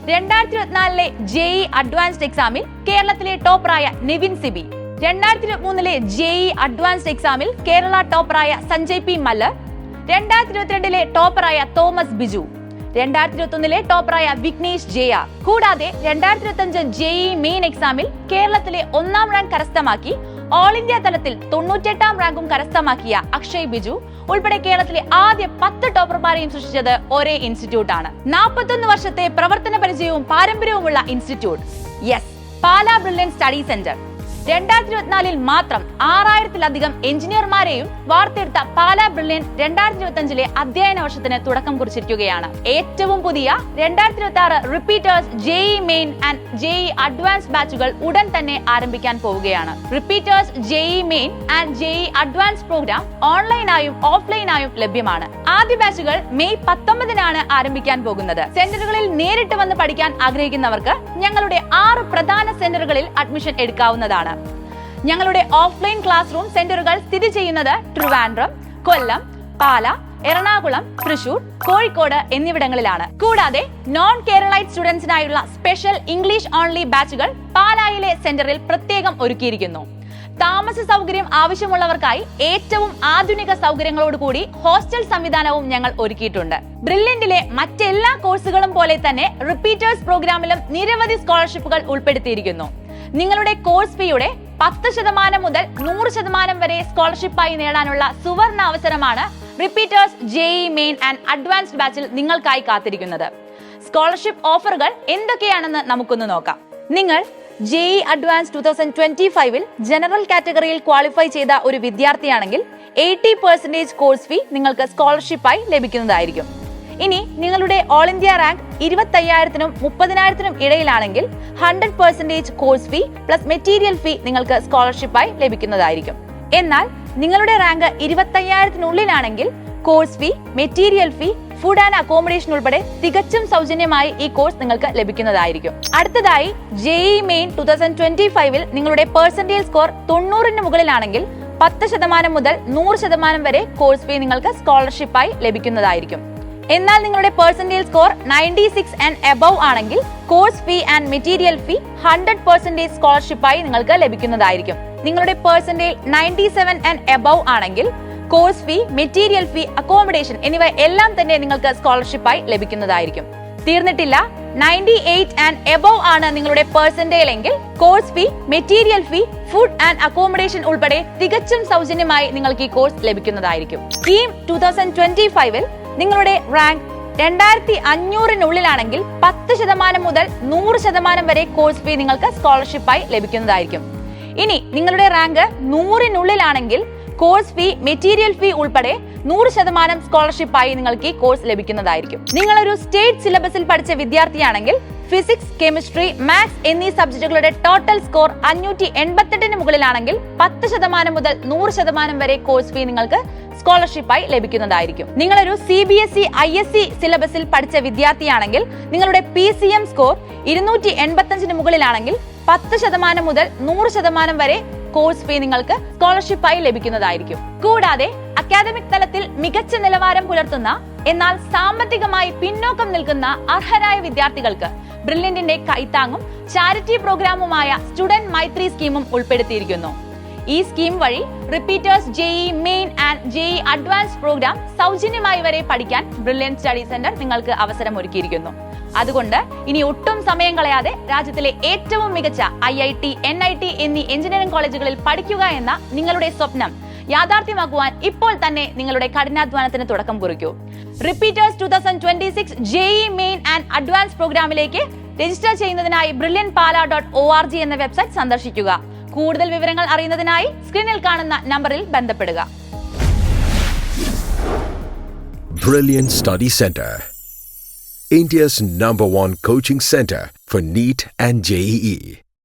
2024 JEE advanced എക്സാമിൽ കേരളത്തിലെ ടോപ്പറായ നിവിൻ സിബി, 2023 JEE അഡ്വാൻസ്ഡ് എക്സാമിൽ കേരള ടോപ്പറായ സഞ്ജയ് പി മല്ലർ, 2022 ടോപ്പറായ തോമസ് ബിജു, 2021 ടോപ്പറായ വിഘ്നേഷ് ജയ, കൂടാതെ 2025 JEE മെയിൻ എക്സാമിൽ കേരളത്തിലെ 1ാം റാങ്ക് കരസ്ഥമാക്കി ഓൾ ഇന്ത്യ തലത്തിൽ 98ാം റാങ്കും കരസ്ഥമാക്കിയ അക്ഷയ് ബിജു ഉൾപ്പെടെ കേരളത്തിലെ ആദ്യ 10 ടോപ്പർമാരെയും സൃഷ്ടിച്ചത് ഒരേ ഇൻസ്റ്റിറ്റ്യൂട്ടാണ്. 41 വർഷത്തെ പ്രവർത്തന പരിചയവും പാരമ്പര്യവുമുള്ള institute, yes, Pala brilliant study centre. 2024 മാത്രം 6000-ലധികം എഞ്ചിനീയർമാരെയും വാർത്തെടുത്ത പാലാ ബ്രില്യന്റ് 2025 അധ്യയന വർഷത്തിന് തുടക്കം കുറിച്ചിരിക്കുകയാണ്. ഏറ്റവും പുതിയ 2026 repeaters JEE main and JEE advance ബാച്ചുകൾ ഉടൻ തന്നെ ആരംഭിക്കാൻ പോവുകയാണ്. Repeaters JEE main and JEE advance programme ഓൺലൈനായും ഓഫ്ലൈനായും ലഭ്യമാണ്. ആദ്യ ബാച്ചുകൾ മെയ് 19-നാണ് ആരംഭിക്കാൻ പോകുന്നത്. സെന്ററുകളിൽ നേരിട്ട് വന്ന് പഠിക്കാൻ ആഗ്രഹിക്കുന്നവർക്ക് ഞങ്ങളുടെ 6 പ്രധാന സെന്ററുകളിൽ അഡ്മിഷൻ എടുക്കാവുന്നതാണ്. ഞങ്ങളുടെ ഓഫ്ലൈൻ ക്ലാസ് റൂം സെന്ററുകൾ സ്ഥിതി ചെയ്യുന്നത് ട്രിവാൻഡ്രം, കൊല്ലം, പാല, എറണാകുളം, തൃശൂർ, കോഴിക്കോട് എന്നിവിടങ്ങളിലാണ്. കൂടാതെ നോൺ കേരളൈറ്റ് സ്റ്റുഡൻസിനായുള്ള സ്പെഷ്യൽ ഇംഗ്ലീഷ് ഓൺലി ബാച്ചുകൾ പാലായിലെ സെന്ററിൽ പ്രത്യേകം ഒരുക്കിയിരിക്കുന്നു. താമസ സൗകര്യം ആവശ്യമുള്ളവർക്കായി ഏറ്റവും ആധുനിക സൗകര്യങ്ങളോടുകൂടി ഹോസ്റ്റൽ സംവിധാനവും ഞങ്ങൾ ഒരുക്കിയിട്ടുണ്ട്. ബ്രില്യന്റിലെ മറ്റെല്ലാ കോഴ്സുകളും പോലെ തന്നെ റിപ്പീറ്റേഴ്സ് പ്രോഗ്രാമിലും നിരവധി സ്കോളർഷിപ്പുകൾ ഉൾപ്പെടുത്തിയിരിക്കുന്നു. നിങ്ങളുടെ കോഴ്സ് ഫീയുടെ 10% മുതൽ 100% വരെ സ്കോളർഷിപ്പായി നേടാനുള്ള സുവർണ അവസരമാണ് repeaters JEE main and advanced ബാച്ചിൽ നിങ്ങൾക്കായി കാത്തിരിക്കുന്നത്. സ്കോളർഷിപ്പ് ഓഫറുകൾ എന്തൊക്കെയാണെന്ന് നമുക്കൊന്ന് നോക്കാം. നിങ്ങൾ JEE അഡ്വാൻസ് 2025 ജനറൽ കാറ്റഗറിയിൽ ക്വാളിഫൈ ചെയ്ത ഒരു വിദ്യാർത്ഥിയാണെങ്കിൽ 80% കോഴ്സ് ഫീ നിങ്ങൾക്ക് സ്കോളർഷിപ്പായി ലഭിക്കുന്നതായിരിക്കും. ഇനി നിങ്ങളുടെ ഓൾ ഇന്ത്യ റാങ്ക് 25,000-നും 30,000-നും ഇടയിലാണെങ്കിൽ 100% course fee plus material fee നിങ്ങൾക്ക് സ്കോളർഷിപ്പായി ലഭിക്കുന്നതായിരിക്കും. എന്നാൽ നിങ്ങളുടെ റാങ്ക് 25,000-നുള്ളിലാണെങ്കിൽ course fee, material fee, food and accommodation ഉൾപ്പെടെ തികച്ചും സൗജന്യമായി ഈ കോഴ്സ് നിങ്ങൾക്ക് ലഭിക്കുന്നതായിരിക്കും. അടുത്തതായി JEE മെയിൻ 2025 നിങ്ങളുടെ പെർസെന്റേജ് സ്കോർ 90-ന് മുകളിലാണെങ്കിൽ 10% മുതൽ 100% വരെ കോഴ്സ് ഫീ നിങ്ങൾക്ക് സ്കോളർഷിപ്പായി ലഭിക്കുന്നതായിരിക്കും. എന്നാൽ നിങ്ങളുടെ പെർസെന്റേജ് സ്കോർ 96 ആൻഡ് എബവ് ആണെങ്കിൽ കോഴ്സ് ഫീ ആൻഡ് മെറ്റീരിയൽ ഫീ 100% സ്കോളർഷിപ്പായി നിങ്ങൾക്ക് ലഭിക്കുന്നതായിരിക്കും. നിങ്ങളുടെ പെർസെന്റേജ് 97 ആൻഡ് എബവ് ആണെങ്കിൽ കോഴ്സ് ഫീ, മെറ്റീരിയൽ ഫീ, അക്കോമഡേഷൻ എന്നിവ എല്ലാം തന്നെ നിങ്ങൾക്ക് സ്കോളർഷിപ്പായി ലഭിക്കുന്നതായിരിക്കും. തീർന്നിട്ടില്ല, 98 ആൻഡ് എബവ് ആണ് നിങ്ങളുടെ പെർസെന്റേജ് എങ്കിൽ course fee, material fee, food and accommodation ഉൾപ്പെടെ തികച്ചും സൗജന്യമായി നിങ്ങൾക്ക് ഈ കോഴ്സ് ലഭിക്കുന്നതായിരിക്കും. കീം 2025 നിങ്ങളുടെ റാങ്ക് 2500-നുള്ളിലാണെങ്കിൽ 10% മുതൽ 100% വരെ കോഴ്സ് ഫീ നിങ്ങൾക്ക് സ്കോളർഷിപ്പായി ലഭിക്കുന്നതായിരിക്കും. ഇനി നിങ്ങളുടെ റാങ്ക് 100-നുള്ളിലാണെങ്കിൽ കോഴ്സ് ഫീ, മെറ്റീരിയൽ ഫീ ഉൾപ്പെടെ 100% സ്കോളർഷിപ്പായി നിങ്ങൾക്ക് ഈ കോഴ്സ് ലഭിക്കുന്നതായിരിക്കും. നിങ്ങളൊരു സ്റ്റേറ്റ് സിലബസിൽ പഠിച്ച വിദ്യാർത്ഥിയാണെങ്കിൽ ഫിസിക്സ്, കെമിസ്ട്രി, മാത്സ് എന്നീ സബ്ജക്റ്റുകളുടെ ടോട്ടൽ സ്കോർ 588-ന് മുകളിലാണെങ്കിൽ 10% മുതൽ 100% വരെ കോഴ്സ് ഫീ നിങ്ങൾക്ക് സ്കോളർഷിപ്പായി ലഭിക്കുന്നതായിരിക്കും. നിങ്ങളൊരു CBSE, ISC സിലബസിൽ പഠിച്ച വിദ്യാർത്ഥിയാണെങ്കിൽ നിങ്ങളുടെ PCM സ്കോർ 285-ന് മുകളിലാണെങ്കിൽ 10% മുതൽ 100% വരെ കോഴ്സ് ഫീ നിങ്ങൾക്ക് സ്കോളർഷിപ്പായി ലഭിക്കുന്നതായിരിക്കും. കൂടാതെ അക്കാദമിക് തലത്തിൽ മികച്ച നിലവാരം പുലർത്തുന്ന എന്നാൽ സാമ്പത്തികമായി പിന്നോക്കം നിൽക്കുന്ന അർഹരായ വിദ്യാർത്ഥികൾക്ക് ബ്രില്യന്റിന്റെ കൈത്താങ്ങും ചാരിറ്റി പ്രോഗ്രാമുമായ സ്റ്റുഡന്റ് മൈത്രി സ്കീമും ഉൾപ്പെടുത്തിയിരിക്കുന്നു. ഈ സ്കീം വഴി repeaters JEE main and JEE advance programme സൗജന്യമായി വരെ പഠിക്കാൻ ബ്രില്യന്റ് സ്റ്റഡി സെന്റർ നിങ്ങൾക്ക് അവസരം ഒരുക്കിയിരിക്കുന്നു. അതുകൊണ്ട് ഇനി ഒട്ടും സമയം കളയാതെ രാജ്യത്തിലെ ഏറ്റവും മികച്ച IIT, NIT എന്നീ എഞ്ചിനീയറിംഗ് കോളേജുകളിൽ പഠിക്കുക എന്ന നിങ്ങളുടെ സ്വപ്നം യാഥാർത്ഥ്യമാക്കുവാൻ ഇപ്പോൾ തന്നെ നിങ്ങളുടെ കഠിനാധ്വാനത്തിന് തുടക്കം കുറിക്കൂ. Repeaters 2026 JEE main and advance പ്രോഗ്രാമിലേക്ക് രജിസ്റ്റർ ചെയ്യുന്നതിനായി brilliantpala.org എന്ന വെബ്സൈറ്റ് സന്ദർശിക്കുക. കൂടുതൽ വിവരങ്ങൾ അറിയുന്നതിനായി സ്ക്രീനിൽ കാണുന്ന നമ്പറിൽ ബന്ധപ്പെടുക. Brilliant Study Center, India's #1 coaching center for NEET and JEE.